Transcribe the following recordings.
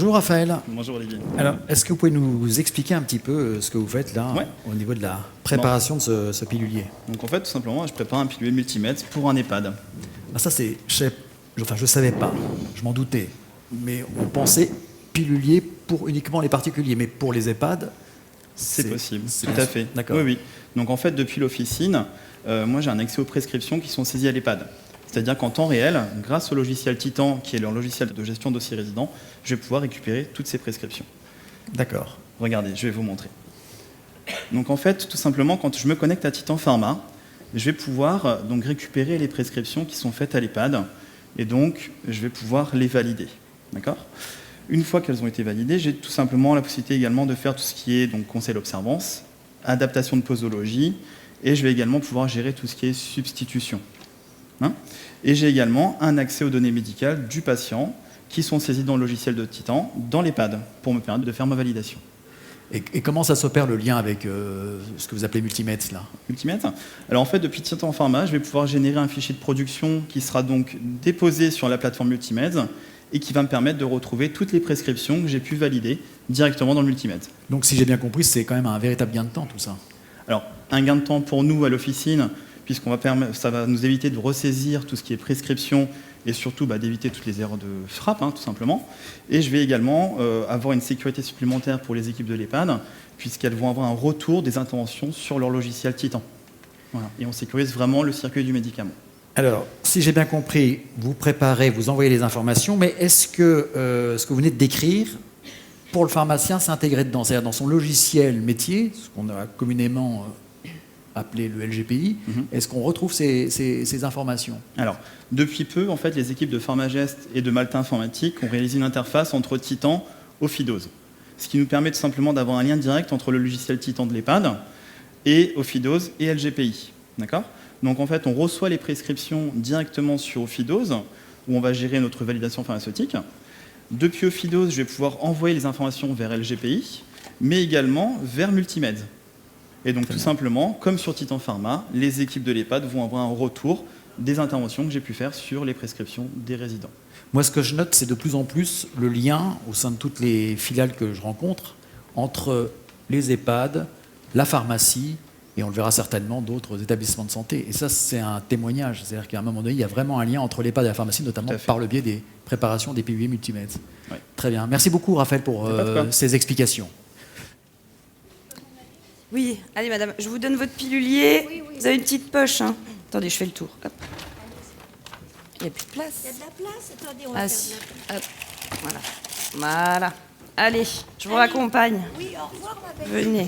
Bonjour Raphaël. Bonjour Olivier. Alors, est-ce que vous pouvez nous expliquer un petit peu ce que vous faites là, au niveau de la préparation de ce pilulier? Donc en fait, tout simplement, je prépare un pilulier multimètre pour un EHPAD. Ah, ça, je savais pas, je m'en doutais, mais on pensait pilulier pour uniquement les particuliers, mais pour les EHPAD, c'est possible, tout à fait. D'accord. Oui, oui. Donc en fait, depuis l'officine, moi j'ai un accès aux prescriptions qui sont saisies à l'EHPAD. C'est-à-dire qu'en temps réel, grâce au logiciel Titan, qui est leur logiciel de gestion de dossier résident, je vais pouvoir récupérer toutes ces prescriptions. D'accord. Regardez, je vais vous montrer. Donc en fait, tout simplement, quand je me connecte à Titan Pharma, je vais pouvoir donc récupérer les prescriptions qui sont faites à l'EHPAD, et donc je vais pouvoir les valider. D'accord ? Une fois qu'elles ont été validées, j'ai tout simplement la possibilité également de faire tout ce qui est donc conseil d'observance, adaptation de posologie, et je vais également pouvoir gérer tout ce qui est substitution. Et j'ai également un accès aux données médicales du patient qui sont saisies dans le logiciel de Titan, dans l'EHPAD, pour me permettre de faire ma validation. Et comment ça s'opère le lien avec ce que vous appelez Multimeds là? Multimeds. Alors en fait, depuis Titan Pharma, je vais pouvoir générer un fichier de production qui sera donc déposé sur la plateforme Multimeds et qui va me permettre de retrouver toutes les prescriptions que j'ai pu valider directement dans le Multimeds. Donc si j'ai bien compris, c'est quand même un véritable gain de temps tout ça. Alors, un gain de temps pour nous à l'officine, ça va nous éviter de ressaisir tout ce qui est prescription et surtout d'éviter toutes les erreurs de frappe, tout simplement. Et je vais également avoir une sécurité supplémentaire pour les équipes de l'EHPAD, puisqu'elles vont avoir un retour des interventions sur leur logiciel Titan. Voilà. Et on sécurise vraiment le circuit du médicament. Alors, si j'ai bien compris, vous préparez, vous envoyez les informations, mais est-ce que ce que vous venez de décrire, pour le pharmacien, c'est intégré dedans? C'est-à-dire dans son logiciel métier, ce qu'on a communément appelé le LGPI, est-ce qu'on retrouve ces informations? Alors, depuis peu, en fait, les équipes de Pharmagest et de Malta Informatique ont réalisé une interface entre Titan et Ophidos, ce qui nous permet tout simplement d'avoir un lien direct entre le logiciel Titan de l'EHPAD et Ophidos et LGPI. D'accord ? Donc, en fait, on reçoit les prescriptions directement sur Ophidos, où on va gérer notre validation pharmaceutique. Depuis Ophidos, je vais pouvoir envoyer les informations vers LGPI, mais également vers Multimeds. Et donc, tout simplement, comme sur Titan Pharma, les équipes de l'EHPAD vont avoir un retour des interventions que j'ai pu faire sur les prescriptions des résidents. Moi, ce que je note, c'est de plus en plus le lien, au sein de toutes les filiales que je rencontre, entre les EHPAD, la pharmacie, et on le verra certainement, d'autres établissements de santé. Et ça, c'est un témoignage. C'est-à-dire qu'à un moment donné, il y a vraiment un lien entre l'EHPAD et la pharmacie, notamment par le biais des préparations des piluliers Multimeds. Ouais. Très bien. Merci beaucoup, Raphaël, pour ces explications. Oui, allez madame, je vous donne votre pilulier. Oui, oui. Vous avez une petite poche. Attendez, je fais le tour. Hop. Il n'y a plus de place. Il y a de la place. Attendez, on va faire de la place. Hop. Voilà. Allez, je vous raccompagne. Oui, au revoir ma belle. Venez.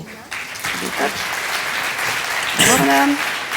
Au revoir madame.